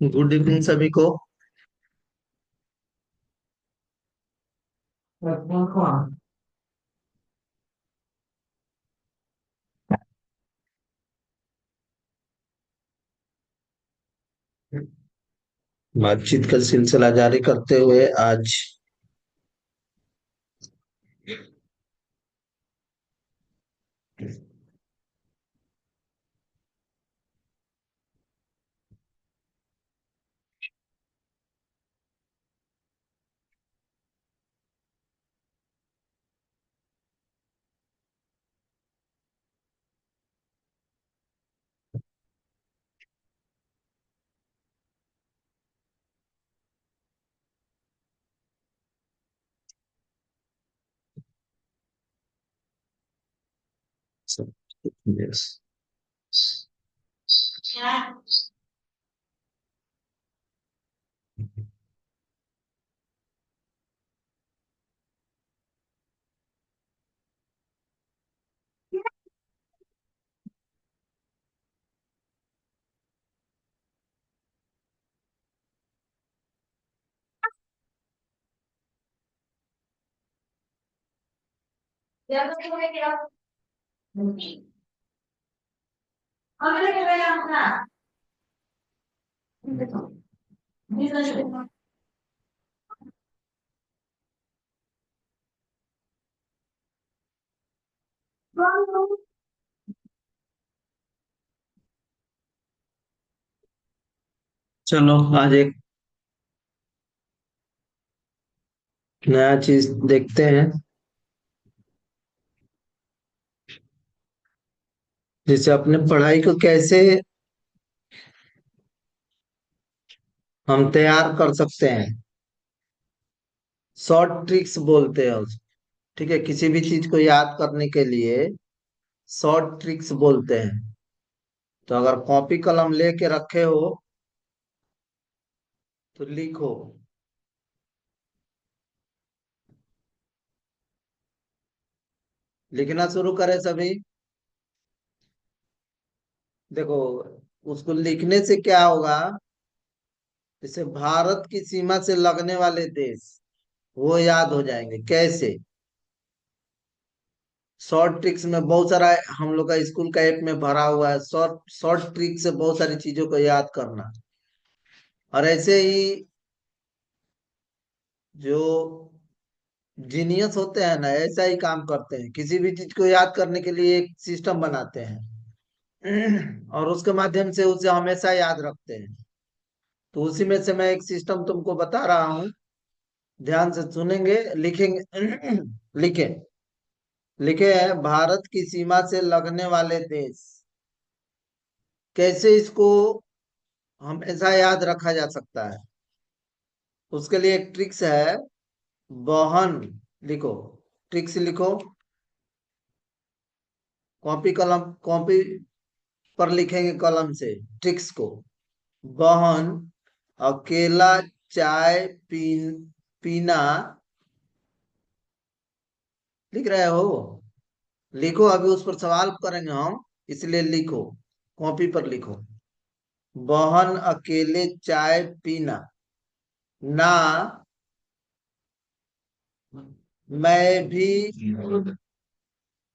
Good evening सभी को। बातचीत का सिलसिला जारी करते हुए आज यस। चलो आज एक नया चीज देखते हैं, जैसे अपने पढ़ाई को कैसे हम तैयार कर सकते हैं। शॉर्ट ट्रिक्स बोलते हैं उसको। ठीक है, किसी भी चीज को याद करने के लिए शॉर्ट ट्रिक्स बोलते हैं। तो अगर कॉपी कलम लेके रखे हो तो लिखो। लिखना शुरू करें सभी। देखो, उसको लिखने से क्या होगा, जैसे भारत की सीमा से लगने वाले देश वो याद हो जाएंगे। कैसे? शॉर्ट ट्रिक्स में बहुत सारा हम लोग का स्कूल का ऐप में भरा हुआ है। शॉर्ट शॉर्ट ट्रिक से बहुत सारी चीजों को याद करना। और ऐसे ही जो जीनियस होते हैं ना, ऐसा ही काम करते हैं। किसी भी चीज को याद करने के लिए एक सिस्टम बनाते हैं। और उसके माध्यम से उसे हमेशा याद रखते हैं। तो उसी में से मैं एक सिस्टम तुमको बता रहा हूँ, ध्यान से सुनेंगे, लिखेंगे। लिखे, लिखे हैं, भारत की सीमा से लगने वाले देश, कैसे इसको हमेशा याद रखा जा सकता है। उसके लिए एक ट्रिक्स है, बहन, लिखो, ट्रिक्स लिखो, कॉपी कलम, कॉपी पर लिखेंगे कलम से ट्रिक्स को। बहन, अकेला चाय पीना, लिख रहे हो? लिखो, अभी उस पर सवाल करेंगे हम, इसलिए लिखो, कॉपी पर लिखो। बहन अकेले चाय पीना ना, मैं भी,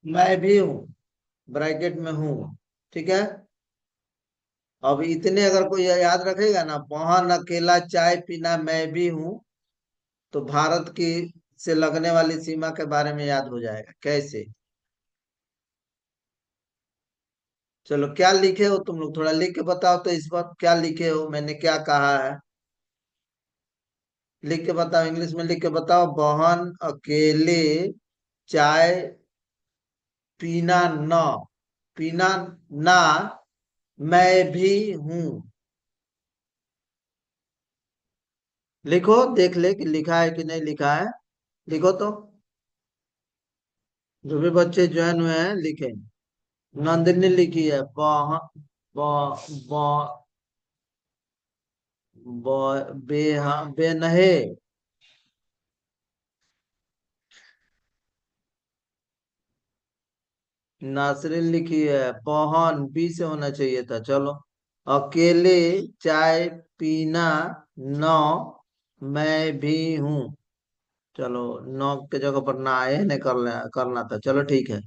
मैं भी हूं, ब्रैकेट में हूं, ठीक है। अब इतने अगर कोई याद रखेगा ना, बहन अकेला चाय पीना मैं भी हूं, तो भारत की से लगने वाली सीमा के बारे में याद हो जाएगा। कैसे? चलो, क्या लिखे हो तुम लोग, थोड़ा लिख के बताओ तो, इस बार क्या लिखे हो, मैंने क्या कहा है, लिख के बताओ, इंग्लिश में लिख के बताओ। बहन अकेले चाय पीना न, पीना ना, मैं भी हूं। लिखो, देख ले कि लिखा है कि नहीं लिखा है, लिखो तो। जो भी बच्चे ज्वाइन हुए हैं लिखे। नंदिनी लिखी है, बहन, ब, बेनहे। नासरीन लिखी है, बहन बी से होना चाहिए था, चलो। अकेले चाय पीना नौ, मैं भी हूँ। चलो, नौ के जगह पर ना आए नहीं करना था, चलो ठीक है।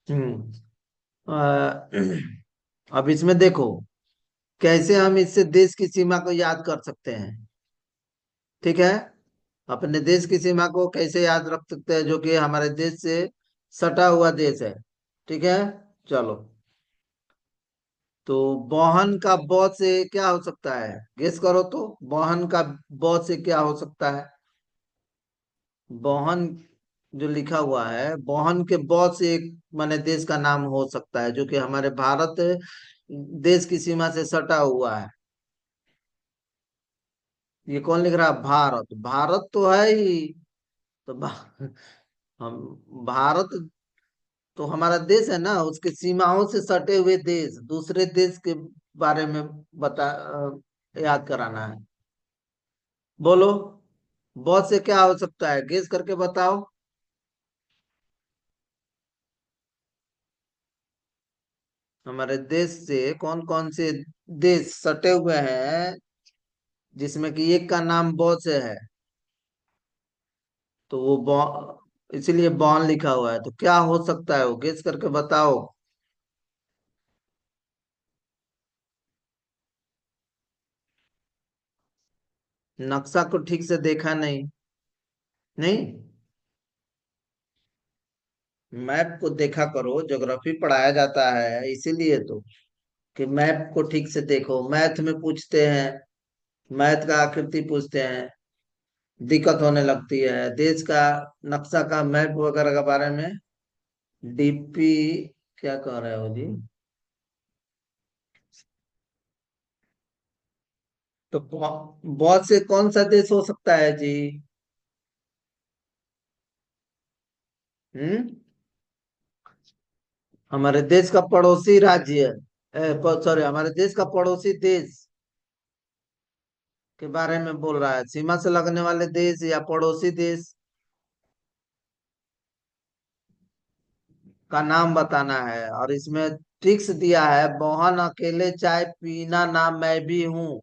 हम्म। अब इसमें देखो, कैसे हम इससे देश की सीमा को याद कर सकते हैं, ठीक है। अपने देश की सीमा को कैसे याद रख सकते हैं, जो कि हमारे देश से सटा हुआ देश है, ठीक है। चलो, तो वाहन का ब से क्या हो सकता है, गेस करो तो। वाहन का ब से क्या हो सकता है? वाहन जो लिखा हुआ है, वाहन के ब से एक माने देश का नाम हो सकता है, जो कि हमारे भारत देश की सीमा से सटा हुआ है। ये कौन लिख रहा है? भारत, भारत तो है ही। तो हम, भारत तो हमारा देश है ना, उसके सीमाओं से सटे हुए देश, दूसरे देश के बारे में याद कराना है। बोलो, बहुत से क्या हो सकता है, गेस करके बताओ। हमारे देश से कौन कौन से देश सटे हुए हैं, जिसमें कि एक का नाम बहुत से है, तो वो इसीलिए बॉन लिखा हुआ है। तो क्या हो सकता है वो, गेस करके बताओ। नक्शा को ठीक से देखा नहीं? नहीं, मैप को देखा करो, ज्योग्राफी पढ़ाया जाता है इसीलिए तो, कि मैप को ठीक से देखो। मैथ में पूछते हैं, मैथ का आकृति पूछते हैं, दिक्कत होने लगती है। देश का नक्शा का, मैप वगैरह के बारे में, डीपी, क्या कह रहे हो जी? तो बहुत से कौन सा देश हो सकता है जी? हम्म। हमारे देश का पड़ोसी राज्य, सॉरी, हमारे देश का पड़ोसी देश के बारे में बोल रहा है, सीमा से लगने वाले देश या पड़ोसी देश का नाम बताना है। और इसमें ट्रिक्स दिया है, मोहन अकेले चाय पीना ना, मैं भी हूँ।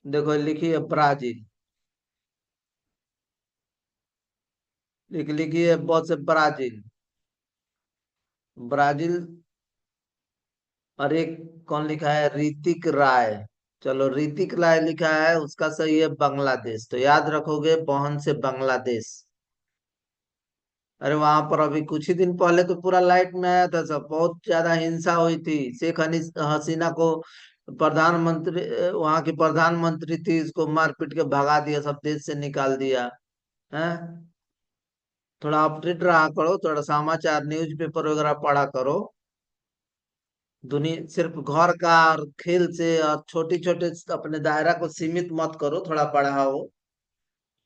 देखो, लिखिए ब्राजील, लिखिए बहुत से ब्राजील, ब्राजील। और एक कौन लिखा है? ऋतिक राय। चलो, ऋतिक राय लिखा है, उसका सही है बांग्लादेश। तो याद रखोगे, बहन से बांग्लादेश। अरे वहां पर अभी कुछ ही दिन पहले तो पूरा लाइट में आया था सब, बहुत ज्यादा हिंसा हुई थी। हसीना को प्रधानमंत्री, वहां की प्रधानमंत्री थी, इसको मार पीट के भगा दिया, सब देश से निकाल दिया है। थोड़ा अपडेट रहा करो, थोड़ा समाचार न्यूज पेपर वगैरह पढ़ा करो। दुनिया सिर्फ घर का और खेल से और छोटी छोटे अपने दायरा को सीमित मत करो, थोड़ा पढ़ाओ।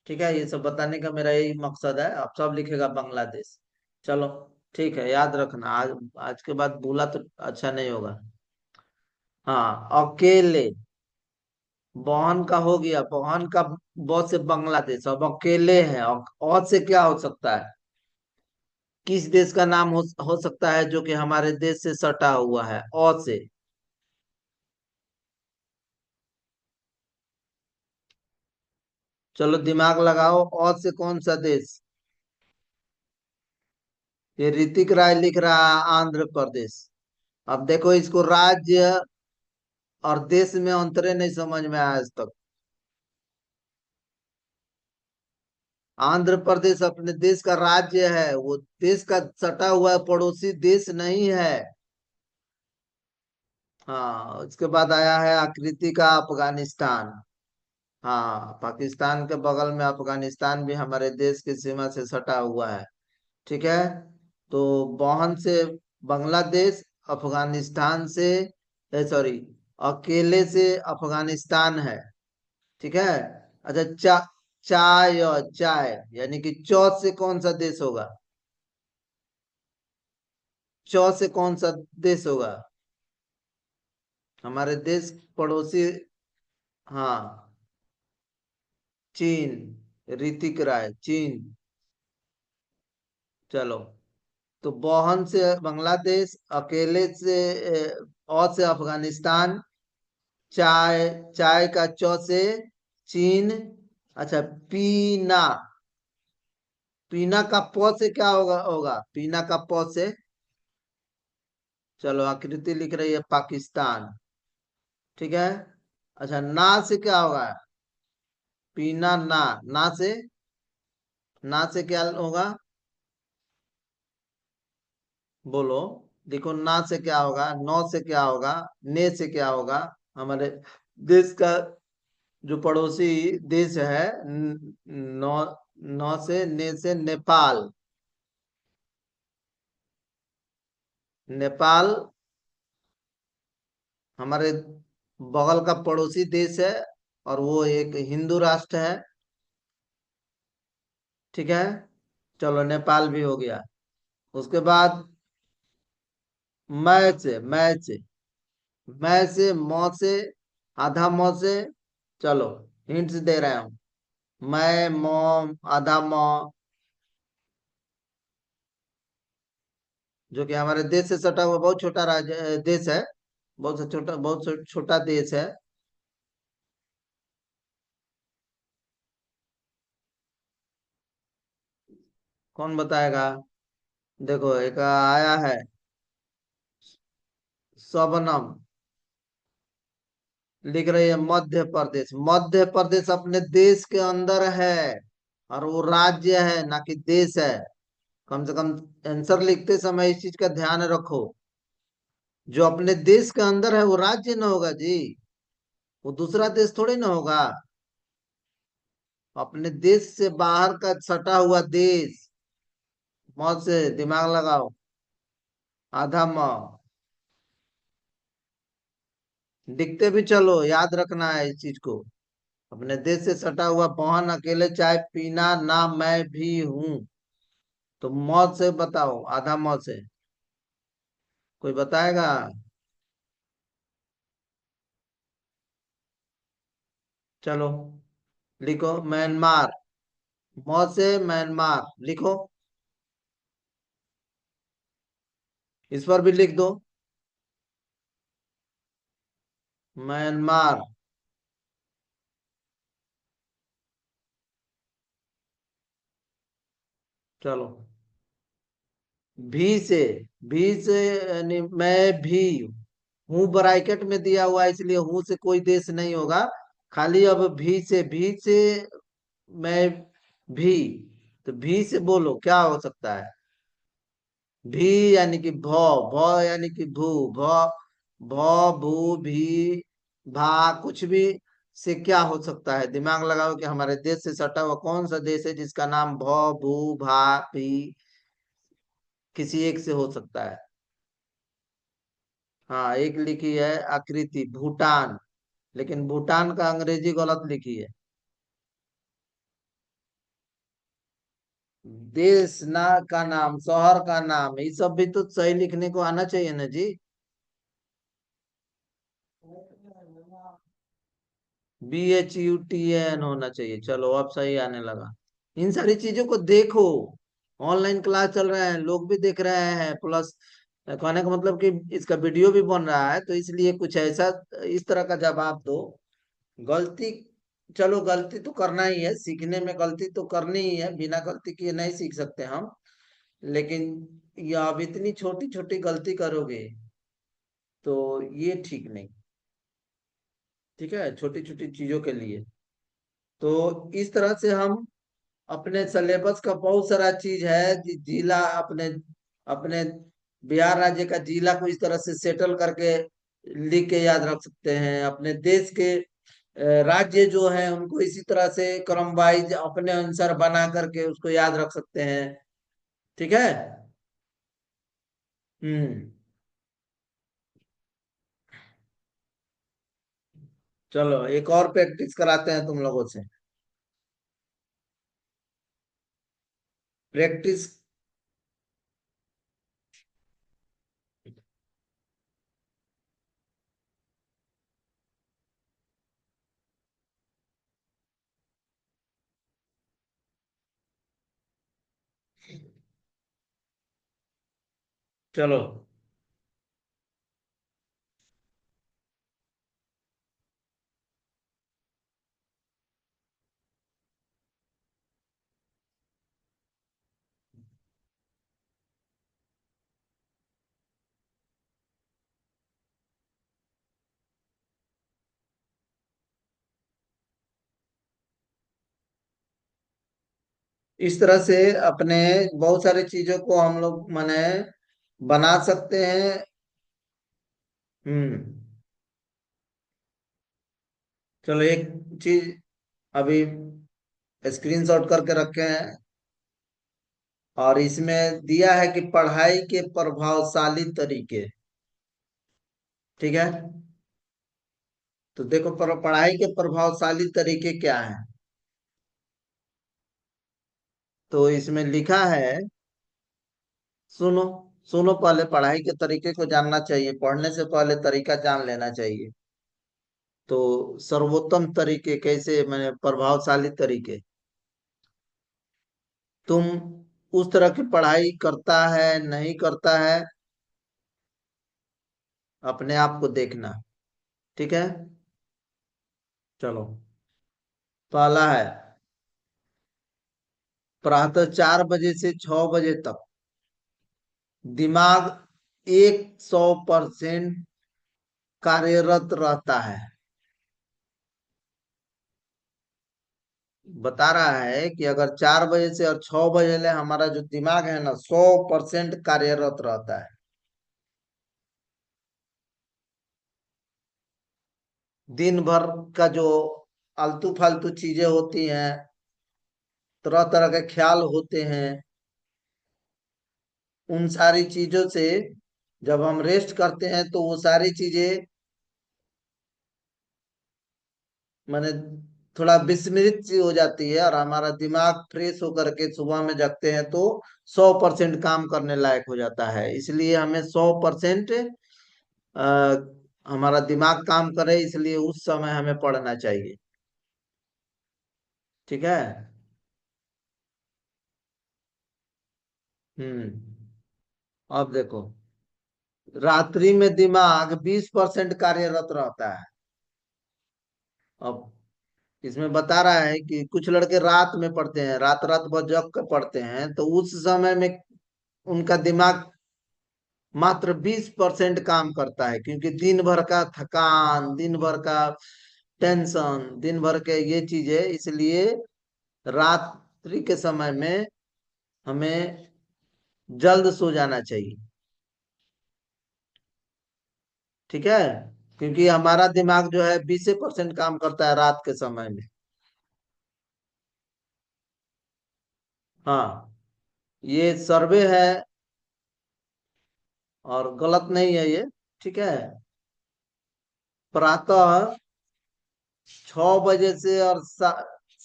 ठीक है, ये सब बताने का मेरा यही मकसद है। अब सब लिखेगा बांग्लादेश। चलो, ठीक है, याद रखना, आज आज के बाद भूला तो अच्छा नहीं होगा। हाँ, अकेले। बहन का हो गया, बहन का बहुत से बांग्लादेश, अब अकेले हैं, और से क्या हो सकता है? किस देश का नाम हो सकता है जो कि हमारे देश से सटा हुआ है, और से? चलो दिमाग लगाओ, और से कौन सा देश? ये ऋतिक राय लिख रहा है आंध्र प्रदेश। अब देखो, इसको राज्य और देश में अंतरे नहीं समझ में आया आज तक। आंध्र प्रदेश अपने देश का राज्य है, वो देश का सटा हुआ पड़ोसी देश नहीं है। हाँ, उसके बाद आया है आकृति का अफगानिस्तान। हाँ, पाकिस्तान के बगल में अफगानिस्तान भी हमारे देश की सीमा से सटा हुआ है। ठीक है, तो बहन से बांग्लादेश, अफगानिस्तान से, सॉरी, अकेले से अफगानिस्तान है। ठीक है। अच्छा, चाय, और चाय यानी कि चौ से कौन सा देश होगा? चौ से कौन सा देश होगा? हमारे देश पड़ोसी। हाँ, चीन। ऋतिक राय, चीन। चलो, तो बहन से बांग्लादेश, अकेले से और से अफगानिस्तान, चाय, चाय का चौ से चीन। अच्छा, पीना, पीना का पौ से क्या होगा पीना का पौ से? चलो, आकृति लिख रही है पाकिस्तान। ठीक है। अच्छा, ना से क्या होगा? पीना ना, ना से, ना से क्या होगा? बोलो, देखो, ना से क्या होगा, नौ से क्या होगा, ने से क्या होगा? हमारे देश का जो पड़ोसी देश है, नौ, नौ से, ने से नेपाल। नेपाल हमारे बगल का पड़ोसी देश है, और वो एक हिंदू राष्ट्र है। ठीक है, चलो, नेपाल भी हो गया। उसके बाद मैं से मौ से, आधा मौ से। चलो, हिंट्स दे रहा हूँ। मैं, मौ, आधा मौ, जो कि हमारे देश से सटा हुआ बहुत छोटा राज्य देश है। बहुत से छोटा, बहुत छोटा देश है। कौन बताएगा? देखो, एक आया है, शबनम। लिख रही है मध्य प्रदेश। मध्य प्रदेश अपने देश के अंदर है, और वो राज्य है, ना कि देश है। कम से कम आंसर लिखते समय इस चीज का ध्यान रखो। जो अपने देश के अंदर है वो राज्य ना होगा जी, वो दूसरा देश थोड़ी ना होगा। अपने देश से बाहर का सटा हुआ देश। मौत से दिमाग लगाओ, आधा माँ। दिखते भी चलो, याद रखना है इस चीज को। अपने देश से सटा हुआ बहन, अकेले चाय पीना ना, मैं भी हूं। तो मौत से बताओ, आधा मौत से। कोई बताएगा? चलो, लिखो म्यांमार। मौत से म्यांमार लिखो। इस पर भी लिख दो, म्यांमार। चलो, भी से, भी से यानी मैं भी हूँ, ब्रैकेट में दिया हुआ है, इसलिए हूँ से कोई देश नहीं होगा। खाली अब भी से, भी से मैं भी, तो भी से बोलो क्या हो सकता है। भी यानी कि भ, भ यानी कि भू, भ, भ भू भी, भा, कुछ भी से क्या हो सकता है। दिमाग लगाओ कि हमारे देश से सटा हुआ कौन सा देश है जिसका नाम भ, भू, भा, भी किसी एक से हो सकता है। हाँ, एक लिखी है आकृति भूटान, लेकिन भूटान का अंग्रेजी गलत लिखी है। देश ना का नाम, शहर का नाम, ये सब भी तो सही लिखने को आना चाहिए ना जी। BHUTAN होना चाहिए। चलो अब सही आने लगा। इन सारी चीजों को देखो। ऑनलाइन क्लास चल रहे हैं, लोग भी देख रहे हैं, प्लस कहने का मतलब कि इसका वीडियो भी बन रहा है, तो इसलिए कुछ ऐसा इस तरह का जवाब दो। गलती, चलो गलती तो करना ही है, सीखने में गलती तो करनी ही है, बिना गलती किए नहीं सीख सकते हम। लेकिन ये अब इतनी छोटी छोटी गलती करोगे तो ये ठीक नहीं। ठीक है, छोटी छोटी चीजों के लिए। तो इस तरह से हम अपने सिलेबस का बहुत सारा चीज है जिला अपने अपने बिहार राज्य का जिला को इस तरह से सेटल करके लिख के याद रख सकते हैं। अपने देश के राज्य जो है उनको इसी तरह से क्रम वाइज अपने अनुसार बना करके उसको याद रख सकते हैं। ठीक है। हम्म। चलो एक और प्रैक्टिस कराते हैं तुम लोगों से। प्रैक्टिस। चलो इस तरह से अपने बहुत सारी चीजों को हम लोग माने बना सकते हैं। हम्म। चलो एक चीज अभी स्क्रीनशॉट करके रखे हैं, और इसमें दिया है कि पढ़ाई के प्रभावशाली तरीके। ठीक है। तो देखो पढ़ाई के प्रभावशाली तरीके क्या हैं। तो इसमें लिखा है, सुनो, सुनो, पहले पढ़ाई के तरीके को जानना चाहिए, पढ़ने से पहले तरीका जान लेना चाहिए। तो सर्वोत्तम तरीके कैसे, मैंने प्रभावशाली तरीके, तुम उस तरह की पढ़ाई करता है नहीं करता है, अपने आप को देखना। ठीक है। चलो, पहला है प्रातः 4 बजे से 6 बजे तक दिमाग 100% कार्यरत रहता है। बता रहा है कि अगर 4 बजे से और 6 बजे ले हमारा जो दिमाग है ना 100% कार्यरत रहता है। दिन भर का जो आलतू फालतू चीजें होती हैं, तरह तरह के ख्याल होते हैं, उन सारी चीजों से जब हम रेस्ट करते हैं तो वो सारी चीजें माने थोड़ा विस्मृत सी हो जाती है, और हमारा दिमाग फ्रेश होकर के सुबह में जगते हैं तो 100% काम करने लायक हो जाता है। इसलिए हमें 100% हमारा दिमाग काम करे, इसलिए उस समय हमें पढ़ना चाहिए। ठीक है। हम्म। अब देखो, रात्रि में दिमाग 20% कार्यरत रहता है। अब इसमें बता रहा है कि कुछ लड़के रात में पढ़ते हैं, रात रात भर जग कर पढ़ते हैं, तो उस समय में उनका दिमाग मात्र 20% काम करता है, क्योंकि दिन भर का थकान, दिन भर का टेंशन, दिन भर के ये चीजें, इसलिए रात्रि के समय में हमें जल्द सो जाना चाहिए। ठीक है, क्योंकि हमारा दिमाग जो है 20% काम करता है रात के समय में। हाँ, ये सर्वे है और गलत नहीं है ये। ठीक है, प्रातः 6 बजे से और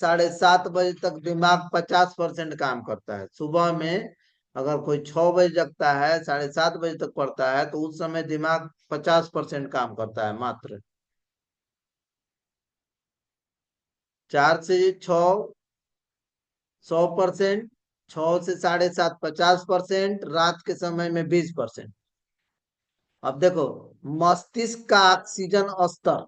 7:30 बजे तक दिमाग 50% काम करता है। सुबह में अगर कोई 6 बजे जगता है, 7:30 बजे तक पढ़ता है, तो उस समय दिमाग 50% काम करता है मात्र। 4 से 6 100%, 6 से 7:30 50%, रात के समय में 20%। अब देखो, मस्तिष्क का ऑक्सीजन स्तर,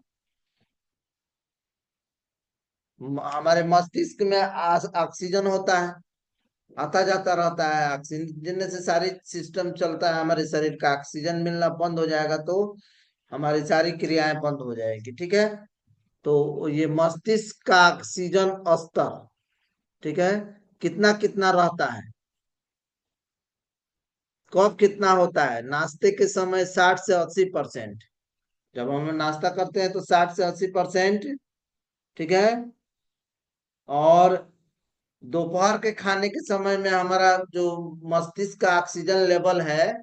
हमारे मस्तिष्क में ऑक्सीजन होता है, आता जाता रहता है। ऑक्सीजन से सारी सिस्टम चलता है। हमारे शरीर का ऑक्सीजन मिलना बंद हो जाएगा तो हमारी सारी क्रियाएं बंद हो जाएगी। ठीक है, तो ये मस्तिष्क का ऑक्सीजन स्तर, ठीक है, कितना कितना रहता है, कब कितना होता है? नाश्ते के समय 60 से 80%। जब हम नाश्ता करते हैं तो 60 से 80%। ठीक है, और दोपहर के खाने के समय में हमारा जो मस्तिष्क का ऑक्सीजन लेवल है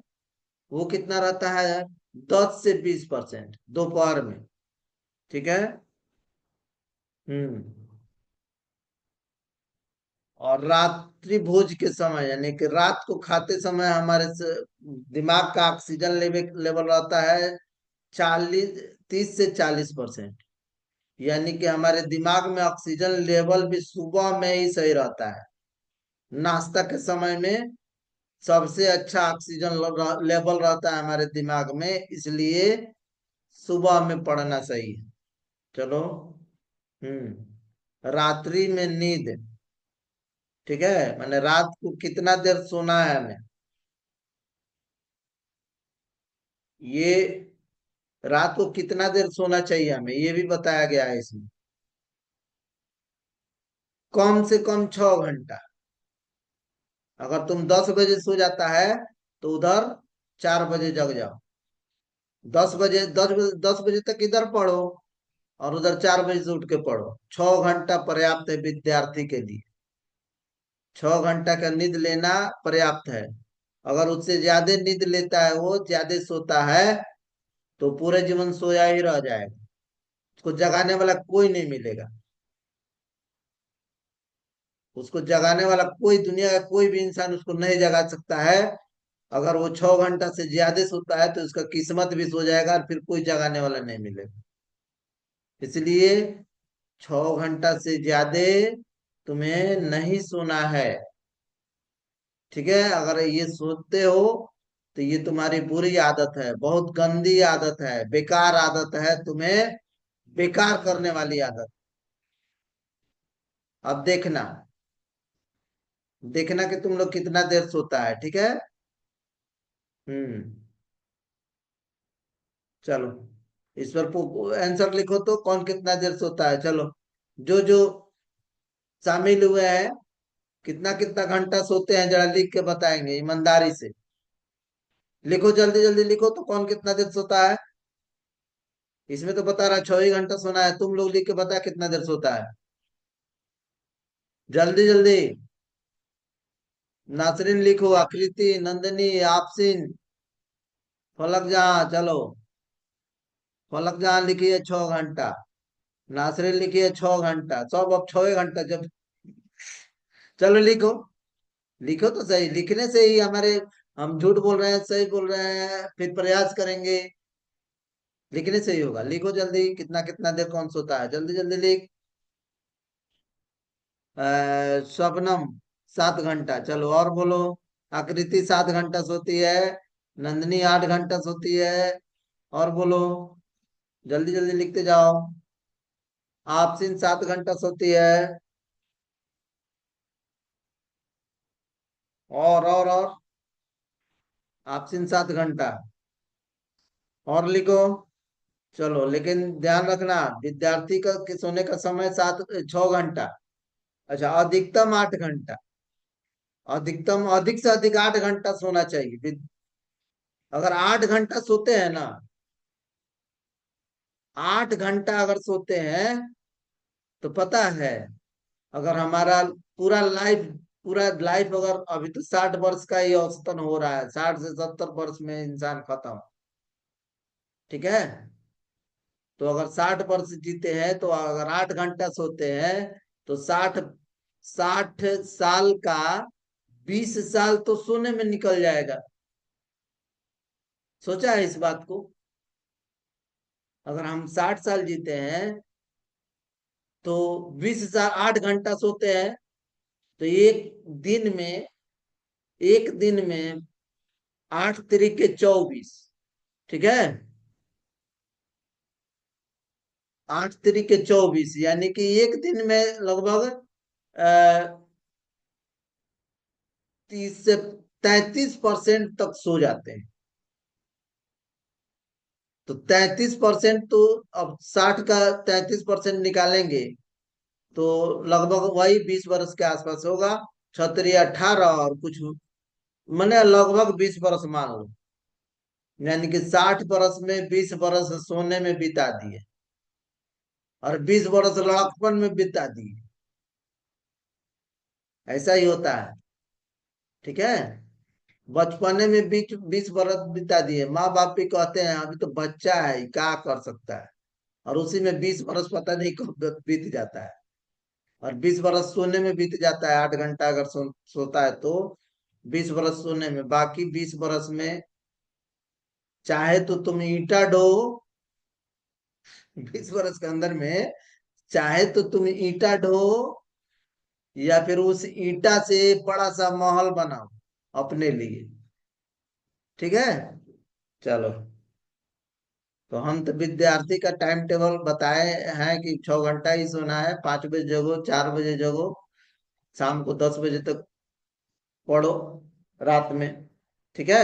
वो कितना रहता है? 10 से 20% दोपहर में। ठीक है। हम्म। और रात्रि भोज के समय, यानी कि रात को खाते समय हमारे दिमाग का ऑक्सीजन लेवल रहता है 30 से 40%। यानी कि हमारे दिमाग में ऑक्सीजन लेवल भी सुबह में ही सही रहता है। नाश्ता के समय में सबसे अच्छा ऑक्सीजन लेवल रहता है हमारे दिमाग में, इसलिए सुबह में पढ़ना सही है। चलो। रात्रि में नींद, ठीक है, मैंने रात को कितना देर सोना है हमें, ये रात को कितना देर सोना चाहिए हमें ये भी बताया गया है इसमें। कम से कम 6 घंटा। अगर तुम 10 बजे सो जाता है तो उधर 4 बजे जग जाओ। 10 बजे, 10 बजे तक इधर पढ़ो और उधर 4 बजे से उठ के पढ़ो। 6 घंटा पर्याप्त है विद्यार्थी के लिए। 6 घंटा का नींद लेना पर्याप्त है। अगर उससे ज्यादा नींद लेता है, वो ज्यादा सोता है, तो पूरे जीवन सोया ही रह जाएगा। उसको जगाने वाला कोई नहीं मिलेगा। उसको जगाने वाला कोई, दुनिया का कोई भी इंसान उसको नहीं जगा सकता है। अगर वो 6 घंटा से ज्यादा सोता है तो उसका किस्मत भी सो जाएगा और फिर कोई जगाने वाला नहीं मिलेगा। इसलिए 6 घंटा से ज्यादा तुम्हें नहीं सोना है। ठीक है, अगर ये सोते हो तो ये तुम्हारी बुरी आदत है, बहुत गंदी आदत है, बेकार आदत है, तुम्हें बेकार करने वाली आदत। अब देखना, देखना कि तुम लोग कितना देर सोता है। ठीक है। हम्म। चलो, इस पर आंसर लिखो तो, कौन कितना देर सोता है। चलो, जो जो शामिल हुए हैं कितना कितना घंटा सोते हैं जरा लिख के बताएंगे ईमानदारी से। लिखो, जल्दी जल्दी लिखो तो, कौन कितना देर सोता है। इसमें तो बता रहा 6 ही घंटा सोना है, तुम लोग लिख के बता कितना देर सोता है। जल्दी जल्दी। नासरीन लिखो, आकृति, नंदनी, आपसिन, फलक जहां, चलो। फलक जहां लिखिए 6 घंटा, नासरीन लिखिए 6 घंटा, सब अब 6 घंटा जब। चलो लिखो, लिखो तो सही, लिखने से ही हमारे, हम झूठ बोल रहे हैं सही बोल रहे हैं फिर प्रयास करेंगे। लिखने से ही होगा। लिखो जल्दी, कितना कितना देर कौन सोता है, जल्दी जल्दी लिख। शबनम 7 घंटा, चलो और बोलो। आकृति 7 घंटा सोती है। नंदनी 8 घंटा सोती है। और बोलो, जल्दी जल्दी लिखते जाओ। आपसिन 7 घंटा सोती है। और आपसिन 7 घंटा। और लिखो। चलो, लेकिन ध्यान रखना, विद्यार्थी का के सोने का समय 6 घंटा। अच्छा, अधिकतम 8 घंटा। अधिकतम अधिक से अधिक 8 घंटा सोना चाहिए। अगर 8 घंटा सोते हैं ना, 8 घंटा अगर सोते हैं, तो पता है, अगर हमारा पूरा लाइफ अगर अभी तो 60 वर्ष का ही औसतन हो रहा है, 60 से 70 वर्ष में इंसान खत्म। ठीक है। तो अगर 60 वर्ष जीते हैं, तो अगर 8 घंटा सोते हैं, तो 60 साल का 20 साल तो सोने में निकल जाएगा। सोचा है इस बात को? अगर हम 60 साल जीते हैं, तो 20 साल 8 घंटा सोते हैं, तो दिन में एक दिन में 8 तिरिके 24। ठीक है। 8 तिरिके 24, यानी कि एक दिन में लगभग 30 से 33% तक सो जाते हैं। तो 33%, तो अब 60 का 33% निकालेंगे, तो लगभग वही 20 वर्ष के आसपास होगा। छतरी 18 और कुछ, मैंने लगभग 20 वर्ष मान लो। यानी कि 60 वर्ष में 20 वर्ष सोने में बिता दिए, और 20 वर्ष लड़कपन में बिता दिए। ऐसा ही होता है। ठीक है। बचपने में 20 20 वर्ष बिता दिए, माँ बाप भी कहते हैं अभी तो बच्चा है, क्या कर सकता है। और उसी में 20 वर्ष पता नहीं कब बीत जाता है। और 20 वर्ष सोने में बीत जाता है। 8 घंटा अगर सोता है, तो 20 वर्ष सोने में, बाकी 20 वर्ष में चाहे तो तुम ईंटा ढो। 20 वर्ष के अंदर में चाहे तो तुम ईंटा ढो, या फिर उस ईंटा से बड़ा सा महल बनाओ अपने लिए। ठीक है। चलो। तो हम तो विद्यार्थी का टाइम टेबल बताए हैं कि 6 घंटा ही सोना है, 5 बजे जगो, 4 बजे जगो, शाम को 10 बजे तक पढ़ो, रात में। ठीक है।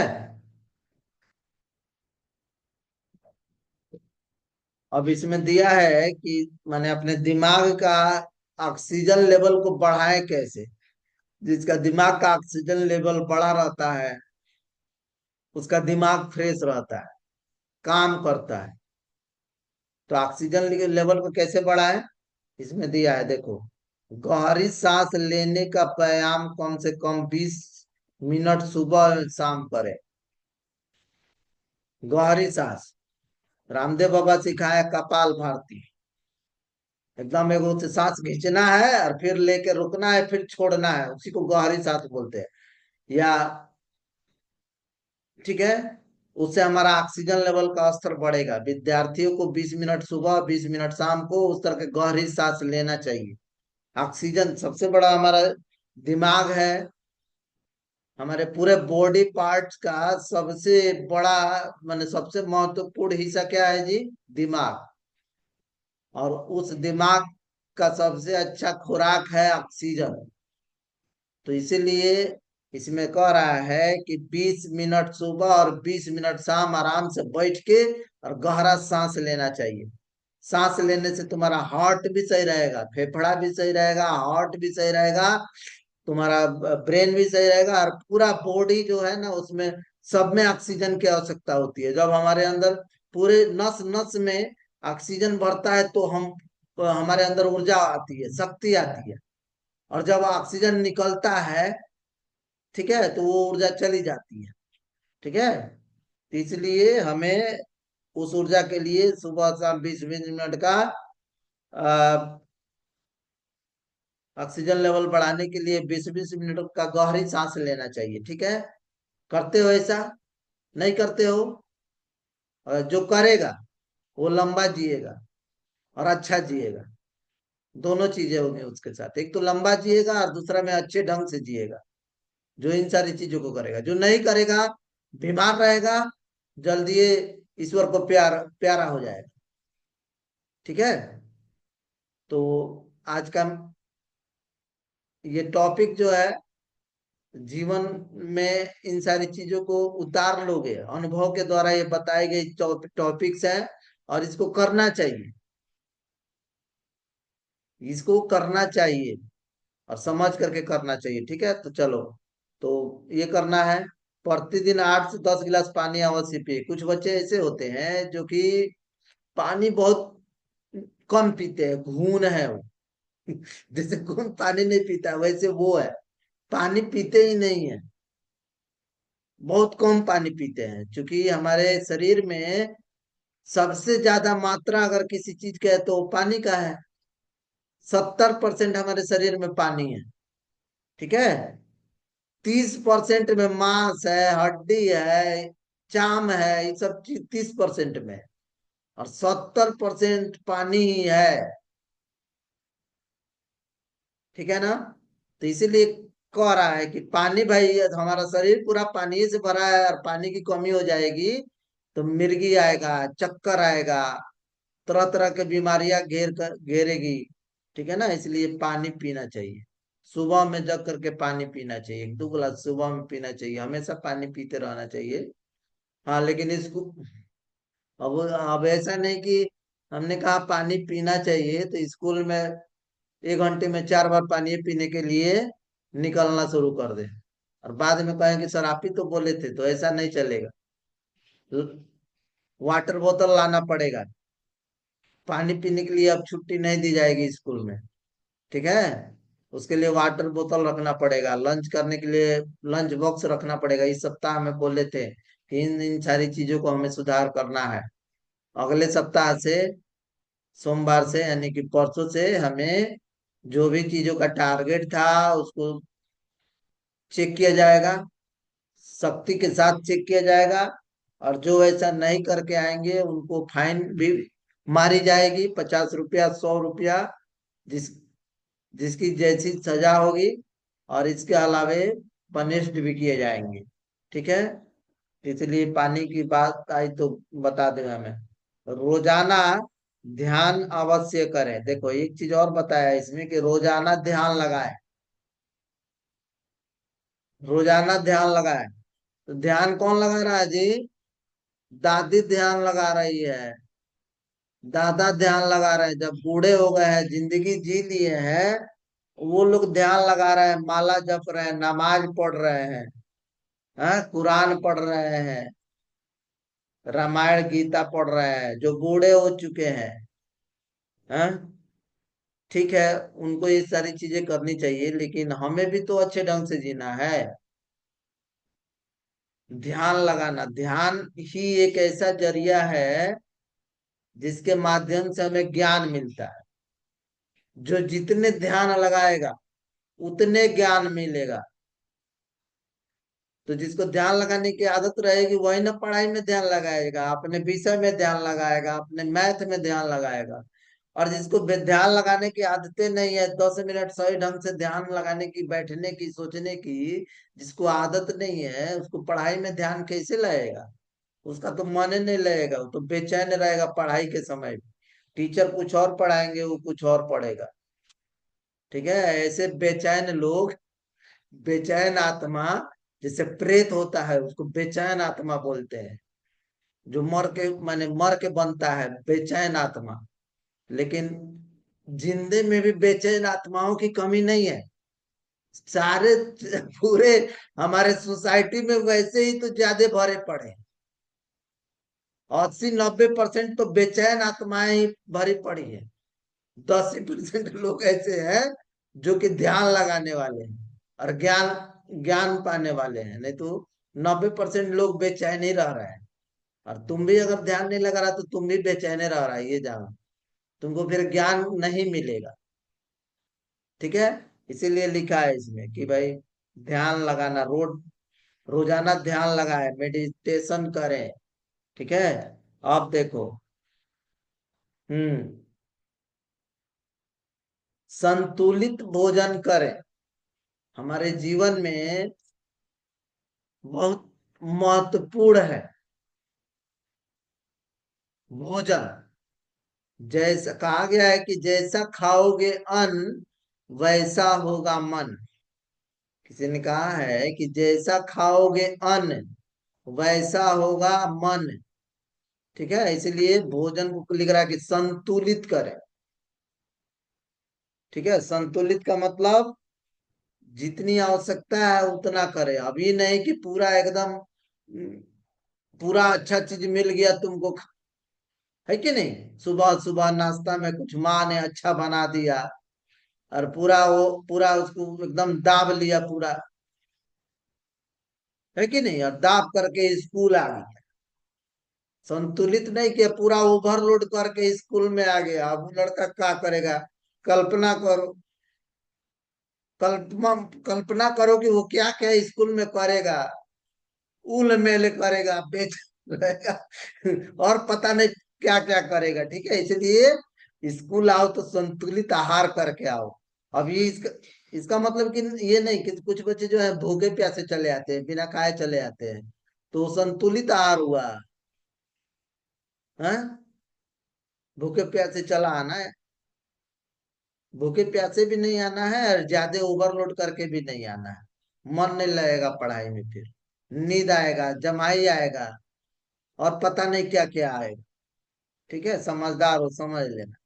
अब इसमें दिया है कि मैंने अपने दिमाग का ऑक्सीजन लेवल को बढ़ाए कैसे। जिसका दिमाग का ऑक्सीजन लेवल बढ़ा रहता है, उसका दिमाग फ्रेश रहता है, काम करता है। तो ऑक्सीजन लेवल को कैसे बढ़ाए, इसमें दिया है, देखो। गहरी सांस लेने का व्यायाम कम से कम 20 मिनट सुबह और शाम करें। गहरी सांस, रामदेव बाबा सिखाया कपाल भारती। एकदम एगो से सांस खींचना है, और फिर लेके रुकना है, फिर छोड़ना है, उसी को गहरी सांस बोलते हैं। या, ठीक है। उससे हमारा ऑक्सीजन लेवल का स्तर बढ़ेगा। विद्यार्थियों को 20 मिनट सुबह, 20 मिनट शाम को उस तरह के गहरी सांस लेना चाहिए। ऑक्सीजन सबसे बड़ा हमारा दिमाग है। हमारे पूरे बॉडी पार्ट्स का सबसे बड़ा, माने सबसे महत्वपूर्ण हिस्सा क्या है जी? दिमाग। और उस दिमाग का सबसे अच्छा खुराक है ऑक्सीजन। तो इसीलिए इसमें कह रहा है कि 20 मिनट सुबह और 20 मिनट शाम आराम से बैठ के और गहरा सांस लेना चाहिए। सांस लेने से तुम्हारा हार्ट भी सही रहेगा, फेफड़ा भी सही रहेगा, हार्ट भी सही रहेगा, तुम्हारा ब्रेन भी सही रहेगा, और पूरा बॉडी जो है ना, उसमें सब में ऑक्सीजन की आवश्यकता होती है। जब हमारे अंदर पूरे नस नस में ऑक्सीजन बढ़ता है, तो हमारे अंदर ऊर्जा आती है, शक्ति आती है। और जब ऑक्सीजन निकलता है, ठीक है, तो वो ऊर्जा चली जाती है। ठीक है। तो इसलिए हमें उस ऊर्जा के लिए सुबह शाम 20 20 मिनट का ऑक्सीजन लेवल बढ़ाने के लिए 20 20 मिनट का गहरी सांस लेना चाहिए। ठीक है। करते हो ऐसा? नहीं करते हो? और जो करेगा वो लंबा जिएगा और अच्छा जिएगा। दोनों चीजें होंगी उसके साथ, एक तो लंबा जिएगा और दूसरा में अच्छे ढंग से जिएगा। जो इन सारी चीजों को करेगा, जो नहीं करेगा बीमार रहेगा, जल्दी ये ईश्वर को प्यारा हो जाएगा। ठीक है। तो आज का ये टॉपिक जो है, जीवन में इन सारी चीजों को उतार लोगे, अनुभव के द्वारा ये बताए गए टॉपिक्स हैं, और इसको करना चाहिए। इसको करना चाहिए और समझ करके करना चाहिए। ठीक है। तो चलो, तो ये करना है। प्रतिदिन 8 से 10 गिलास पानी अवश्य पिए। कुछ बच्चे ऐसे होते हैं जो कि पानी बहुत कम पीते हैं, घून है वो। जैसे कौन पानी नहीं पीता वैसे वो है, पानी पीते ही नहीं है, बहुत कम पानी पीते हैं। क्योंकि हमारे शरीर में सबसे ज्यादा मात्रा अगर किसी चीज का है तो पानी का है। 70% हमारे शरीर में पानी है। ठीक है। 30% में मांस है, हड्डी है, चाम है, ये सब चीज 30% में, और 70% पानी ही है। ठीक है ना। तो इसीलिए कह रहा है कि पानी भाई, हमारा शरीर पूरा पानी से भरा है, और पानी की कमी हो जाएगी तो मिर्गी आएगा, चक्कर आएगा, तरह तरह की बीमारियां घेरेगी। ठीक है ना। इसलिए पानी पीना चाहिए। सुबह में जग करके पानी पीना चाहिए, 1-2 गिलास सुबह में पीना चाहिए, हमेशा पानी पीते रहना चाहिए। हाँ, लेकिन इसको अब ऐसा नहीं कि हमने कहा पानी पीना चाहिए तो स्कूल में 1 घंटे में 4 बार पानी पीने के लिए निकलना शुरू कर दे, और बाद में कहें कि सर आप ही तो बोले थे। तो ऐसा नहीं चलेगा। वाटर बोतल लाना पड़ेगा। पानी पीने के लिए अब छुट्टी नहीं दी जाएगी स्कूल में। ठीक है। उसके लिए वाटर बोतल रखना पड़ेगा, लंच करने के लिए लंच बॉक्स रखना पड़ेगा। इस सप्ताह में बोले थे कि इन इन सारी चीजों को हमें सुधार करना है। अगले सप्ताह से, सोमवार से यानी कि परसों से, हमें जो भी चीजों का टारगेट था उसको चेक किया जाएगा, सख्ती के साथ चेक किया जाएगा। और जो ऐसा नहीं करके आएंगे उनको फाइन भी मारी जाएगी, 50 रुपया, 100 रुपया, जिस जिसकी जैसी सजा होगी। और इसके अलावे पनिश्ड भी किए जाएंगे। ठीक है। इसलिए पानी की बात आई तो बता दें हमें। रोजाना ध्यान अवश्य करें। देखो एक चीज और बताया इसमें कि रोजाना ध्यान लगाएं। रोजाना ध्यान लगाएं। तो ध्यान कौन लगा रहा है जी? दादी ध्यान लगा रही है, दादा ध्यान लगा रहे हैं। जब बूढ़े हो गए हैं, जिंदगी जी लिए हैं, वो लोग ध्यान लगा रहे हैं, माला जप रहे हैं, नमाज पढ़ रहे हैं, हाँ, कुरान पढ़ रहे हैं, रामायण गीता पढ़ रहे हैं, जो बूढ़े हो चुके हैं। हाँ। ठीक है। उनको ये सारी चीजें करनी चाहिए, लेकिन हमें भी तो अच्छे ढंग से जीना है। ध्यान लगाना, ध्यान ही एक ऐसा जरिया है जिसके माध्यम से हमें ज्ञान मिलता है। जो जितने ध्यान लगाएगा उतने ज्ञान मिलेगा। तो जिसको ध्यान लगाने की आदत रहेगी वही ना पढ़ाई में ध्यान लगाएगा, अपने विषय में ध्यान लगाएगा, अपने मैथ में ध्यान लगाएगा। और जिसको ध्यान लगाने की आदतें नहीं है, 10 मिनट सही ढंग से ध्यान लगाने की, बैठने की, सोचने की, जिसको आदत नहीं है, उसको पढ़ाई में ध्यान कैसे लगेगा? उसका तो मन ही नहीं लगेगा, वो तो बेचैन रहेगा पढ़ाई के समय भी। टीचर कुछ और पढ़ाएंगे, वो कुछ और पढ़ेगा। ठीक है। ऐसे बेचैन लोग, बेचैन आत्मा, जैसे प्रेत होता है उसको बेचैन आत्मा बोलते हैं। जो मर के माने मर के बनता है बेचैन आत्मा। लेकिन जिंदे में भी बेचैन आत्माओं की कमी नहीं है। सारे पूरे हमारे सोसाइटी में वैसे ही तो ज्यादा भरे पड़े हैं। 80-90% तो बेचैन आत्माएं ही भरी पड़ी है। 10% लोग ऐसे हैं जो कि ध्यान लगाने वाले हैं और ज्ञान ज्ञान पाने वाले हैं। नहीं तो 90% लोग बेचैन ही रह रहे हैं। और तुम भी अगर ध्यान नहीं लगा रहा तो तुम भी बेचैन रह रहा है, ये जानो। तुमको फिर ज्ञान नहीं मिलेगा। ठीक है। इसीलिए लिखा है इसमें कि भाई ध्यान लगाना, रोजाना ध्यान लगाए, मेडिटेशन करें। ठीक है। अब देखो। हम्म। संतुलित भोजन करें। हमारे जीवन में बहुत महत्वपूर्ण है भोजन। जैसा कहा गया है कि जैसा खाओगे अन्न वैसा होगा मन। किसी ने कहा है कि जैसा खाओगे अन्न वैसा होगा मन। ठीक है। इसलिए भोजन को लिख रहा है कि संतुलित करें। ठीक है। संतुलित का मतलब जितनी आवश्यकता है उतना करे, अभी नहीं कि पूरा एकदम पूरा अच्छा चीज मिल गया तुमको, है कि नहीं। सुबह सुबह नाश्ता में कुछ माँ ने अच्छा बना दिया और पूरा वो पूरा उसको एकदम दाब लिया पूरा, है कि नहीं, और दाब करके स्कूल आ गया। संतुलित नहीं किया, पूरा ओवरलोड करके स्कूल में आ गया। अब वो लड़का क्या करेगा? कल्पना करो, कल्पना कल्पना करो कि वो क्या क्या स्कूल में करेगा। उल मेल करेगा, बेच रहेगा और पता नहीं क्या क्या करेगा। ठीक है, इसलिए स्कूल आओ तो संतुलित आहार करके आओ। अब ये इसका इसका मतलब कि ये नहीं कि कुछ बच्चे जो है भूखे प्यासे चले आते हैं, बिना खाए चले आते हैं, तो संतुलित आहार हुआ। है, भूखे प्यासे चला आना है, भूखे प्यासे भी नहीं आना है और ज्यादा ओवरलोड करके भी नहीं आना है। मन नहीं लगेगा पढ़ाई में, फिर नींद आएगा, जमाई आएगा और पता नहीं क्या क्या आएगा। ठीक है, समझदार हो, समझ लेना।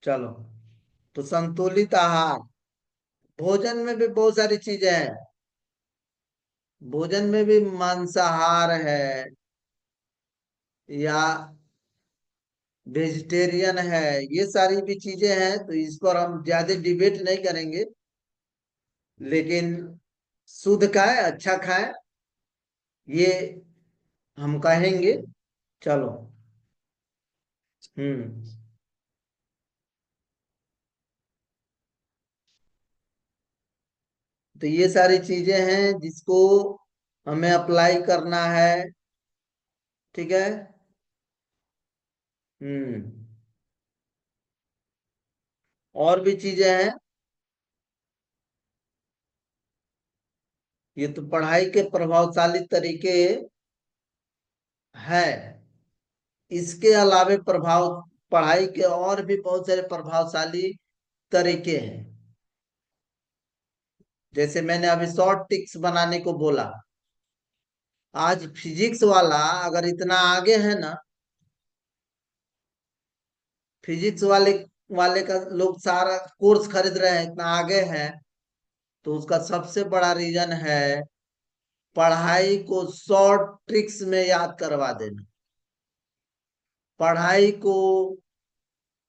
चलो, तो संतुलित आहार, भोजन में भी बहुत सारी चीजें हैं। भोजन में भी मांसाहार है या वेजिटेरियन है, ये सारी भी चीजें हैं, तो इस पर हम ज्यादा डिबेट नहीं करेंगे। लेकिन शुद्ध खाए, अच्छा खाए, ये हम कहेंगे। चलो। हम्म। तो ये सारी चीजें हैं जिसको हमें अप्लाई करना है। ठीक है। हम्म। और भी चीजें हैं। ये तो पढ़ाई के प्रभावशाली तरीके हैं। इसके अलावे प्रभाव, पढ़ाई के और भी बहुत सारे प्रभावशाली तरीके हैं। जैसे मैंने अभी शॉर्ट टिक्स बनाने को बोला। आज फिजिक्स वाला अगर इतना आगे है ना, फिजिक्स वाले वाले का लोग सारा कोर्स खरीद रहे हैं, इतना आगे है, तो उसका सबसे बड़ा रीजन है पढ़ाई को शॉर्ट ट्रिक्स में याद करवा देना। पढ़ाई को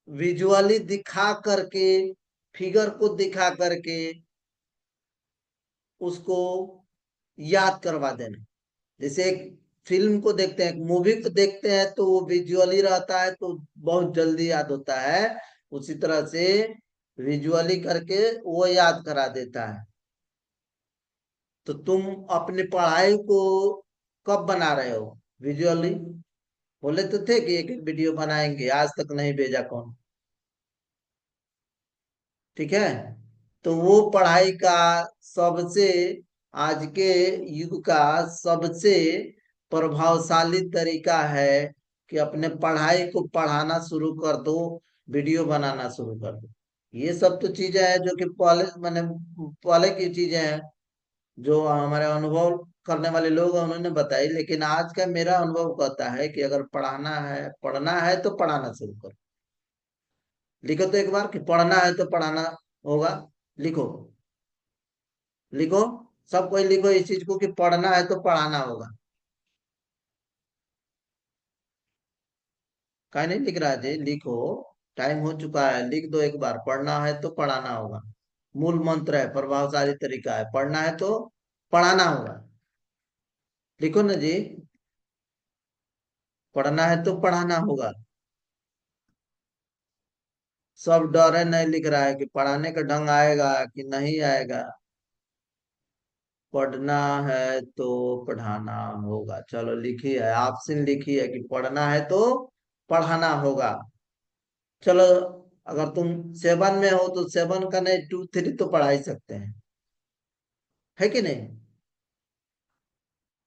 विजुअली दिखा करके, फिगर को दिखा करके उसको याद करवा देना। जैसे एक फिल्म को देखते हैं, एक मूवी को देखते हैं, तो वो विजुअली रहता है तो बहुत जल्दी याद होता है। उसी तरह से विजुअली करके वो याद करा देता है। तो तुम अपनी पढ़ाई को कब बना रहे हो? विजुअली। बोले तो थे कि एक एक वीडियो बनाएंगे, आज तक नहीं भेजा कौन। ठीक है, तो वो पढ़ाई का सबसे, आज के युग का सबसे प्रभावशाली तरीका है कि अपने पढ़ाई को पढ़ाना शुरू कर दो, वीडियो बनाना शुरू कर दो। ये सब तो चीजें हैं जो कि पहले मैंने, पहले की चीजें हैं जो हमारे अनुभव करने वाले लोग हैं उन्होंने बताई। लेकिन आज का मेरा अनुभव कहता है कि अगर पढ़ाना है, पढ़ना है तो पढ़ाना शुरू करो। लिखो तो एक बार कि पढ़ना है तो पढ़ाना होगा। लिखो, लिखो, सब कोई लिखो इस चीज को कि पढ़ना है तो पढ़ाना होगा। कहीं नहीं लिख रहा जी, लिखो। टाइम हो चुका है, लिख दो एक बार, पढ़ना है तो पढ़ाना होगा। मूल मंत्र है, प्रभावशाली तरीका है, पढ़ना है तो पढ़ाना होगा। लिखो ना जी, पढ़ना है तो पढ़ाना होगा। सब डर है, नहीं लिख रहा है कि पढ़ाने का ढंग आएगा कि नहीं आएगा। पढ़ना है तो पढ़ाना होगा, चलो लिखी है, ऑप्शन लिखी है कि पढ़ना है तो पढ़ाना होगा। चलो, अगर तुम सेवन में हो तो सेवन का नहीं, टू थ्री तो पढ़ा ही सकते हैं, है कि नहीं।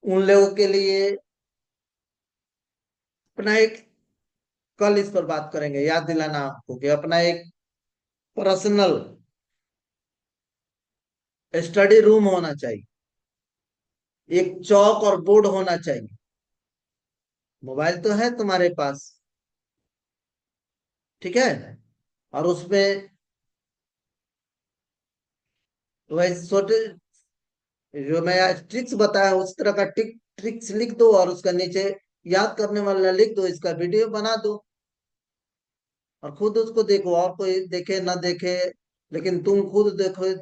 उन लोगों के लिए अपना एक, कल इस पर बात करेंगे, याद दिलाना आपको कि अपना एक पर्सनल स्टडी रूम होना चाहिए, एक चौक और बोर्ड होना चाहिए। मोबाइल तो है तुम्हारे पास, ठीक है, और उसमें वैसे छोटे जो मैं आज ट्रिक्स बताया उस तरह का ट्रिक्स लिख दो और उसका नीचे याद करने वाला लिख दो, इसका वीडियो बना दो और खुद उसको देखो, और कोई देखे ना देखे, लेकिन तुम खुद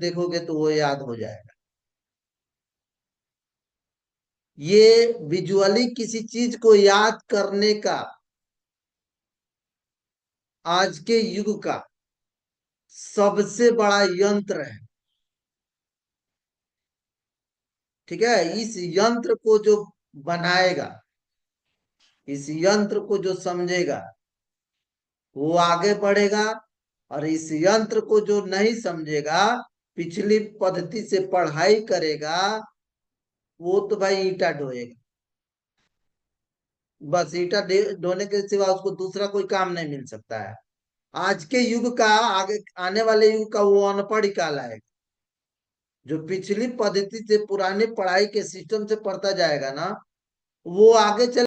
देखोगे तो वो याद हो जाएगा। ये विजुअली किसी चीज को याद करने का आज के युग का सबसे बड़ा यंत्र है। ठीक है, इस यंत्र को जो बनाएगा, इस यंत्र को जो समझेगा वो आगे बढ़ेगा, और इस यंत्र को जो नहीं समझेगा, पिछली पद्धति से पढ़ाई करेगा, वो तो भाई ईंटा ढोएगा। बस ईंटा ढोने के सिवा उसको दूसरा कोई काम नहीं मिल सकता है। आज के युग का, आगे आने वाले युग का वो अनपढ़ ही कहलाएगा। जो पिछली पद्धति से पुरानी पढ़ाई के सिस्टम से पढ़ता जाएगा ना, वो आगे चल